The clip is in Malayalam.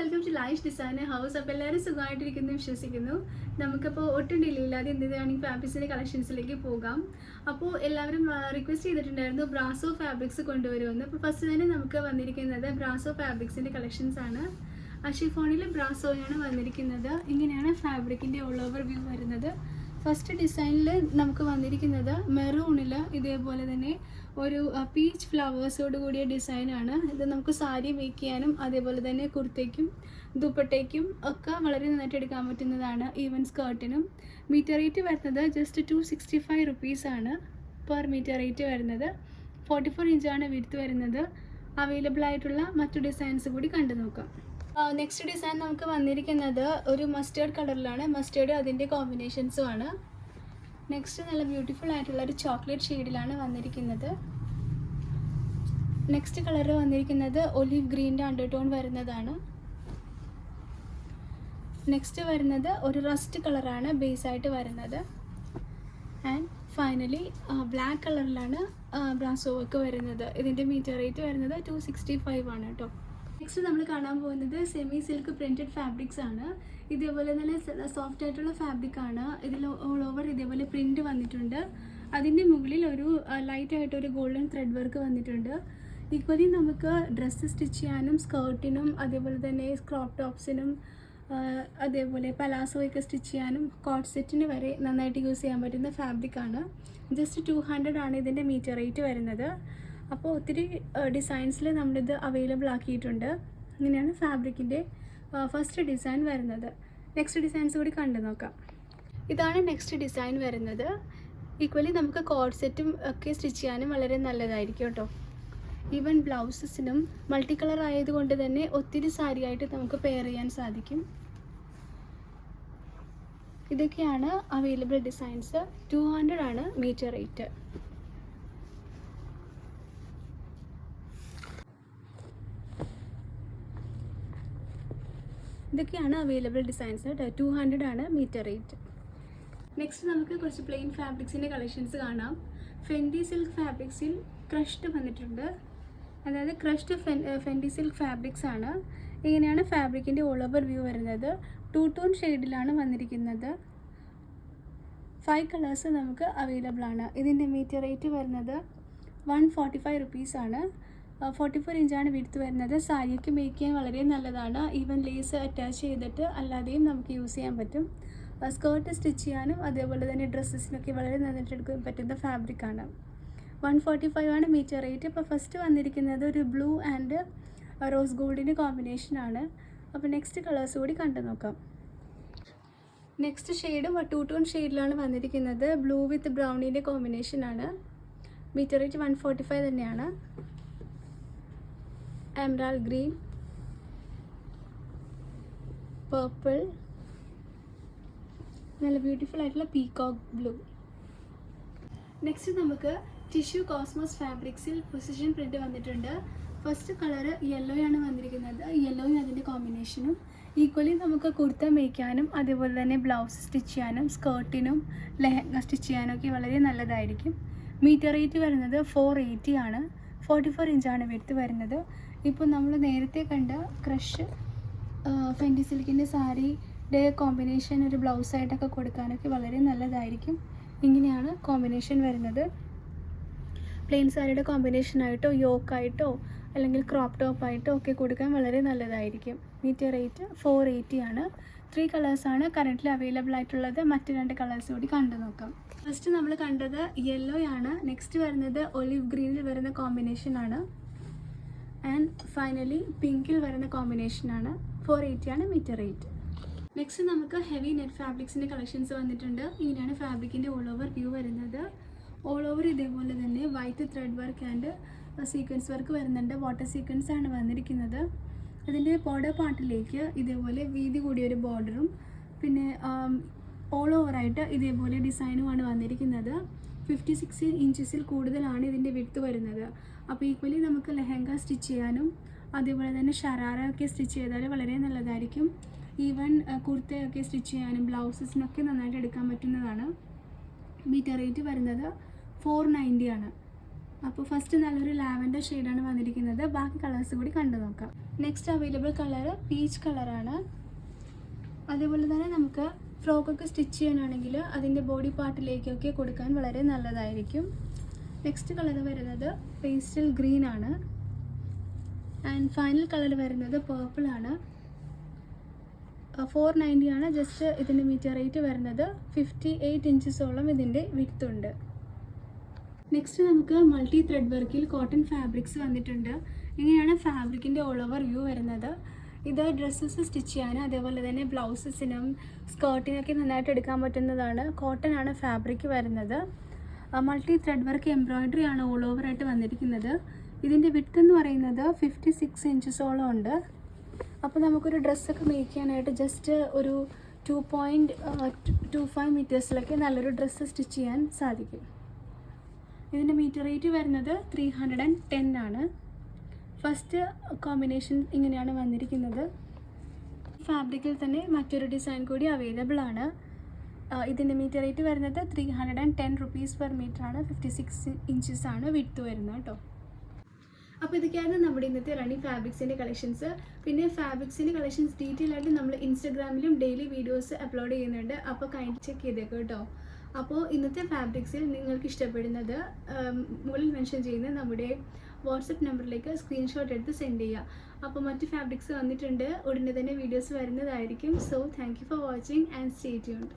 Welcome to life designer house. അപ്പോൾ എല്ലാവരും സുഖമായിട്ടിരിക്കുന്നു വിശ്വസിക്കുന്നു. നമുക്കപ്പോൾ ഒട്ടും ഡിലേ ഇല്ലാതെ എന്ത് വേണമെങ്കിൽ ഫാബ്രിക്സിൻ്റെ കളക്ഷൻസിലേക്ക് പോകാം. അപ്പോൾ എല്ലാവരും റിക്വസ്റ്റ് ചെയ്തിട്ടുണ്ടായിരുന്നു ബ്രാസോ ഫാബ്രിക്സ് കൊണ്ടുവരുമെന്ന്. അപ്പോൾ ഫസ്റ്റ് തന്നെ നമുക്ക് വന്നിരിക്കുന്നത് ബ്രാസോ ഫാബ്രിക്സിൻ്റെ കളക്ഷൻസ് ആണ്. ഷിഫോണിൽ ബ്രാസോയാണ് വന്നിരിക്കുന്നത്. ഇങ്ങനെയാണ് ഫാബ്രിക്കിൻ്റെ ഓൾ ഓവർ വ്യൂ വരുന്നത്. ഫസ്റ്റ് ഡിസൈനിൽ നമുക്ക് വന്നിരിക്കുന്നത് മെറൂണിൽ ഇതേപോലെ തന്നെ ഒരു പീച്ച് ഫ്ലവേഴ്സോട് കൂടിയ ഡിസൈനാണ്. ഇത് നമുക്ക് സാരി മേക്ക് ചെയ്യാനും അതേപോലെ തന്നെ കുർത്തയ്ക്കും ദുപ്പട്ടയ്ക്കും ഒക്കെ വളരെ നന്നായിട്ട് എടുക്കാൻ പറ്റുന്നതാണ്. ഈവൻ സ്കേർട്ടിനും. മീറ്റർ റേറ്റ് വരുന്നത് ജസ്റ്റ് 265 റുപ്പീസാണ് പെർ മീറ്റർ റേറ്റ് വരുന്നത്. 44 ഇഞ്ചാണ് വിഡ്ത്ത് വരുന്നത്. അവൈലബിൾ ആയിട്ടുള്ള മറ്റു ഡിസൈൻസ് കൂടി കണ്ടു നോക്കാം. നെക്സ്റ്റ് ഡിസൈൻ നമുക്ക് വന്നിരിക്കുന്നത് ഒരു മസ്റ്റേർഡ് കളറിലാണ്. മസ്റ്റേർഡ് അതിൻ്റെ കോമ്പിനേഷൻസും ആണ്. നെക്സ്റ്റ് നല്ല ബ്യൂട്ടിഫുൾ ആയിട്ടുള്ള ഒരു ചോക്ലേറ്റ് ഷെയ്ഡിലാണ് വന്നിരിക്കുന്നത്. നെക്സ്റ്റ് കളർ വന്നിരിക്കുന്നത് ഒലിവ് ഗ്രീൻ്റെ അണ്ടർടോൺ വരുന്നതാണ്. നെക്സ്റ്റ് വരുന്നത് ഒരു റസ്റ്റ് കളറാണ് ബേസായിട്ട് വരുന്നത്. ആൻഡ് ഫൈനലി ബ്ലാക്ക് കളറിലാണ് ബ്രാസോ വർക്ക് വരുന്നത്. ഇതിൻ്റെ മീറ്റർ റേറ്റ് വരുന്നത് 265 ആണ് കേട്ടോ. നെക്സ്റ്റ് നമ്മൾ കാണാൻ പോകുന്നത് സെമി സിൽക്ക് പ്രിൻറ്റഡ് ഫാബ്രിക്സ് ആണ്. ഇതേപോലെ നല്ല സോഫ്റ്റ് ആയിട്ടുള്ള ഫാബ്രിക് ആണ്. ഇതിൽ ഓൾ ഓവർ ഇതേപോലെ പ്രിൻറ്റ് വന്നിട്ടുണ്ട്. അതിൻ്റെ മുകളിൽ ഒരു ലൈറ്റ് ആയിട്ടൊരു ഗോൾഡൻ ത്രെഡ് വർക്ക് വന്നിട്ടുണ്ട്. ഈക്വലി നമുക്ക് ഡ്രസ്സ് സ്റ്റിച്ച് ചെയ്യാനും സ്കേർട്ടിനും അതേപോലെ തന്നെ ക്രോപ്പ് ടോപ്സിനും അതേപോലെ പലാസോയൊക്കെ സ്റ്റിച്ച് ചെയ്യാനും കോട്ട് സെറ്റിന് വരെ നന്നായിട്ട് യൂസ് ചെയ്യാൻ പറ്റുന്ന ഫാബ്രിക്കാണ്. ജസ്റ്റ് 200 ആണ് ഇതിൻ്റെ മീറ്റർ റേറ്റ് വരുന്നത്. അപ്പോൾ ഒത്തിരി ഡിസൈൻസിൽ നമ്മളിത് അവൈലബിൾ ആക്കിയിട്ടുണ്ട്. ഇങ്ങനെയാണ് ഫാബ്രിക്കിൻ്റെ ഫസ്റ്റ് ഡിസൈൻ വരുന്നത്. നെക്സ്റ്റ് ഡിസൈൻസ് കൂടി കണ്ടു നോക്കാം. ഇതാണ് നെക്സ്റ്റ് ഡിസൈൻ വരുന്നത്. ഈക്വലി നമുക്ക് കോട്ട് സെറ്റും ഒക്കെ സ്റ്റിച്ച് ചെയ്യാനും വളരെ നല്ലതായിരിക്കും കേട്ടോ. ഈവൻ ബ്ലൗസസിനും മൾട്ടി കളർ ആയതുകൊണ്ട് തന്നെ ഒത്തിരി സാരിയായിട്ട് നമുക്ക് പെയർ ചെയ്യാൻ സാധിക്കും. ഇതൊക്കെയാണ് അവൈലബിൾ ഡിസൈൻസ്. 200 ആണ് മീറ്റർ റേറ്റ്. ഇതൊക്കെയാണ് അവൈലബിൾ ഡിസൈൻസ്. 200 ആണ് മീറ്റർ റേറ്റ്. നെക്സ്റ്റ് നമുക്ക് കുറച്ച് പ്ലെയിൻ ഫാബ്രിക്സിൻ്റെ കളക്ഷൻസ് കാണാം. ഫെൻഡി സിൽക്ക് ഫാബ്രിക്സിൽ ക്രഷ്ഡ് വന്നിട്ടുണ്ട്. അതായത് ക്രഷ്ഡ് ഫെൻഡി സിൽക്ക് ഫാബ്രിക്സ് ആണ്. ഇങ്ങനെയാണ് ഫാബ്രിക്കിൻ്റെ ഓൾ ഓവർ വ്യൂ വരുന്നത്. 2 ടോൺ ഷെയ്ഡിലാണ് വന്നിരിക്കുന്നത്. 5 കളേഴ്സ് നമുക്ക് അവൈലബിൾ ആണ്. ഇതിൻ്റെ മീറ്റർ റേറ്റ് വരുന്നത് 145 റുപ്പീസാണ്. 44 ഇഞ്ചാണ് വിഡ്ത്ത് വരുന്നത്. സാരിയൊക്കെ മേക്ക് ചെയ്യാൻ വളരെ നല്ലതാണ്. ഈവൻ ലേസ് അറ്റാച്ച് ചെയ്തിട്ട് അല്ലാതെയും നമുക്ക് യൂസ് ചെയ്യാൻ പറ്റും. സ്കേർട്ട് സ്റ്റിച്ച് ചെയ്യാനും അതേപോലെ തന്നെ ഡ്രസ്സസിനൊക്കെ വളരെ നന്നായിട്ട് എടുക്കാൻ പറ്റുന്ന ഫാബ്രിക്കാണ്. 145 ആണ് മീറ്റർ റേറ്റ്. അപ്പോൾ ഫസ്റ്റ് വന്നിരിക്കുന്നത് ഒരു ബ്ലൂ ആൻഡ് റോസ് ഗോൾഡിൻ്റെ കോമ്പിനേഷനാണ്. അപ്പോൾ നെക്സ്റ്റ് കളേഴ്സ് കൂടി കണ്ടു നോക്കാം. നെക്സ്റ്റ് ഷെയ്ഡും 2 ടോൺ ഷെയ്ഡിലാണ് വന്നിരിക്കുന്നത്. ബ്ലൂ വിത്ത് ബ്രൗണിൻ്റെ കോമ്പിനേഷനാണ്. മീറ്റർ റേറ്റ് 145 തന്നെയാണ്. എമറാൾഡ് ഗ്രീൻ, പർപ്പിൾ, നല്ല ബ്യൂട്ടിഫുൾ ആയിട്ടുള്ള പീകോക്ക് ബ്ലൂ. നെക്സ്റ്റ് നമുക്ക് ടിഷ്യൂ കോസ്മോസ് ഫാബ്രിക്സിൽ പൊസിഷൻ പ്രിൻ്റ് വന്നിട്ടുണ്ട്. ഫസ്റ്റ് കളറ് യെല്ലോയാണ് വന്നിരിക്കുന്നത്. യെല്ലോയും അതിൻ്റെ കോമ്പിനേഷനും. ഈക്വലി നമുക്ക് കുർത്ത മേയ്ക്കാനും അതേപോലെ തന്നെ ബ്ലൗസ് സ്റ്റിച്ച് ചെയ്യാനും സ്കേർട്ടിനും ലെഹങ്ക സ്റ്റിച്ച് ചെയ്യാനും ഒക്കെ വളരെ നല്ലതായിരിക്കും. മീറ്റർ റേറ്റ് വരുന്നത് 480 ആണ്. 44 ഇഞ്ചാണ് വിഡ്ത്ത് വരുന്നത്. ഇപ്പോൾ നമ്മൾ നേരത്തെ കണ്ട ക്രഷ് ഫെൻഡി സിൽക്കിൻ്റെ സാരിയുടെ കോമ്പിനേഷൻ ഒരു ബ്ലൗസായിട്ടൊക്കെ കൊടുക്കാനൊക്കെ വളരെ നല്ലതായിരിക്കും. ഇങ്ങനെയാണ് കോമ്പിനേഷൻ വരുന്നത്. പ്ലെയിൻ സാരിയുടെ കോമ്പിനേഷനായിട്ടോ യോക്കായിട്ടോ അല്ലെങ്കിൽ ക്രോപ്പ് ടോപ്പായിട്ടോ ഒക്കെ കൊടുക്കാൻ വളരെ നല്ലതായിരിക്കും. മീറ്റർ റേറ്റ് 480 ആണ്. 3 കളേഴ്സാണ് കറൻ്റ്ലി അവൈലബിൾ ആയിട്ടുള്ളത്. മറ്റ് 2 കളേഴ്സ് കൂടി കണ്ടു നോക്കാം. ഫസ്റ്റ് നമ്മൾ കണ്ടത് യെല്ലോ ആണ്. നെക്സ്റ്റ് വരുന്നത് ഒലിവ് ഗ്രീനിൽ വരുന്ന കോമ്പിനേഷനാണ്. ആൻഡ് ഫൈനലി പിങ്കിൽ വരുന്ന കോമ്പിനേഷനാണ്. 480 ആണ് മീറ്റർ റേറ്റ്. നെക്സ്റ്റ് നമുക്ക് ഹെവി നെറ്റ് ഫാബ്രിക്സിൻ്റെ കളക്ഷൻസ് വന്നിട്ടുണ്ട്. ഇങ്ങനെയാണ് ഫാബ്രിക്കിൻ്റെ ഓൾ ഓവർ വ്യൂ വരുന്നത്. ഓൾ ഓവർ ഇതേപോലെ തന്നെ white thread work and sequence work വരുന്നുണ്ട്. വാട്ടർ സീക്വൻസ് ആണ് വന്നിരിക്കുന്നത്. അതിൻ്റെ ബോർഡർ പാർട്ടിലേക്ക് ഇതേപോലെ വീതി കൂടിയൊരു ബോർഡറും പിന്നെ ഓൾ ഓവറായിട്ട് ഇതേപോലെ ഡിസൈനുമാണ് വന്നിരിക്കുന്നത്. 56 ഇഞ്ചസിൽ കൂടുതലാണ് ഇതിൻ്റെ വിഡ്ത്ത് വരുന്നത്. അപ്പോൾ ഈക്വലി നമുക്ക് ലെഹങ്ക സ്റ്റിച്ച് ചെയ്യാനും അതേപോലെ തന്നെ ഷറാറ ഒക്കെ സ്റ്റിച്ച് ചെയ്താൽ വളരെ നല്ലതായിരിക്കും. ഈവൻ കുർത്തയൊക്കെ സ്റ്റിച്ച് ചെയ്യാനും ബ്ലൗസസിനൊക്കെ നന്നായിട്ട് എടുക്കാൻ പറ്റുന്നതാണ്. മീറ്റർ റേറ്റ് വരുന്നത് 490 ആണ്. അപ്പോൾ ഫസ്റ്റ് നല്ലൊരു ലാവൻഡർ ഷെയ്ഡാണ് വന്നിരിക്കുന്നത്. ബാക്കി കളേഴ്സ് കൂടി കണ്ടു നോക്കാം. നെക്സ്റ്റ് അവൈലബിൾ കളർ പീച്ച് കളറാണ്. അതേപോലെ തന്നെ നമുക്ക് ഫ്രോക്കൊക്കെ സ്റ്റിച്ച് ചെയ്യാനാണെങ്കിൽ അതിൻ്റെ ബോഡി പാർട്ടിലേക്കൊക്കെ കൊടുക്കാൻ വളരെ നല്ലതായിരിക്കും. നെക്സ്റ്റ് കളർ വരുന്നത് പേസ്റ്റൽ ഗ്രീൻ ആണ്. ആൻഡ് ഫൈനൽ കളർ വരുന്നത് പേർപ്പിൾ ആണ്. 490 ആണ് ജസ്റ്റ് ഇതിൻ്റെ മീറ്റർ റേറ്റ് വരുന്നത്. 58 ഇഞ്ചസോളം ഇതിൻ്റെ വിഡ്ത്ത് ഉണ്ട്. നെക്സ്റ്റ് നമുക്ക് മൾട്ടി ത്രെഡ് വർക്കിൽ കോട്ടൺ ഫാബ്രിക്സ് വന്നിട്ടുണ്ട്. ഇങ്ങനെയാണ് ഫാബ്രിക്കിൻ്റെ ഓൾ ഓവർ വ്യൂ വരുന്നത്. ഇത് ഡ്രസ്സസ് സ്റ്റിച്ച് ചെയ്യാനും അതേപോലെ തന്നെ ബ്ലൗസസിനും സ്കേർട്ടിനൊക്കെ നന്നായിട്ട് എടുക്കാൻ പറ്റുന്നതാണ്. കോട്ടൺ ആണ് ഫാബ്രിക് വരുന്നത്. മൾട്ടി ത്രെഡ് വർക്ക് എംബ്രോയ്ഡറി ആണ് ഓൾ ഓവർ ആയിട്ട് വന്നിരിക്കുന്നത്. ഇതിൻ്റെ വിഡ്ത്ത് എന്ന് പറയുന്നത് 56 ഇഞ്ചസോളം ഉണ്ട്. അപ്പോൾ നമുക്കൊരു ഡ്രസ്സൊക്കെ മേക്ക് ചെയ്യാനായിട്ട് ജസ്റ്റ് ഒരു 2.25 മീറ്റേഴ്സിലൊക്കെ നല്ലൊരു ഡ്രസ്സ് സ്റ്റിച്ച് ചെയ്യാൻ സാധിക്കും. ഇതിൻ്റെ മീറ്റർ റേറ്റ് വരുന്നത് 310 ആണ്. ഫസ്റ്റ് കോമ്പിനേഷൻ ഇങ്ങനെയാണ് വന്നിരിക്കുന്നത്. ഫാബ്രിക്കിൽ തന്നെ മറ്റൊരു ഡിസൈൻ കൂടി അവൈലബിൾ ആണ്. ഇതിൻ്റെ മീറ്റർ റേറ്റ് വരുന്നത് 310 റുപ്പീസ് പെർ മീറ്റർ ആണ്. 56 ഇഞ്ചസ് ആണ് വിഡ്ത്ത് വരുന്നത് കേട്ടോ. അപ്പോൾ ഇതൊക്കെയാണ് നമ്മുടെ ഇന്നത്തെ റണി ഫാബ്രിക്സിൻ്റെ കളക്ഷൻസ്. പിന്നെ ഫാബ്രിക്സിൻ്റെ കളക്ഷൻസ് ഡീറ്റെയിൽ ആയിട്ട് നമ്മൾ ഇൻസ്റ്റാഗ്രാമിലും ഡെയിലി വീഡിയോസ് അപ്ലോഡ് ചെയ്യുന്നുണ്ട്. അപ്പോൾ കൈൻഡ് ചെക്ക് ചെയ്തേക്കും കേട്ടോ. അപ്പോൾ ഇന്നത്തെ ഫാബ്രിക്സിൽ നിങ്ങൾക്ക് ഇഷ്ടപ്പെടുന്നത് മുകളിൽ മെൻഷൻ ചെയ്യുന്ന നമ്മുടെ വാട്സപ്പ് നമ്പറിലേക്ക് സ്ക്രീൻഷോട്ട് എടുത്ത് സെൻഡ് ചെയ്യുക. അപ്പോൾ മറ്റ് ഫാബ്രിക്സ് വന്നിട്ടുണ്ട്. ഉടനെ തന്നെ വീഡിയോസ് വരുന്നതായിരിക്കും. So thank you for watching and stay tuned.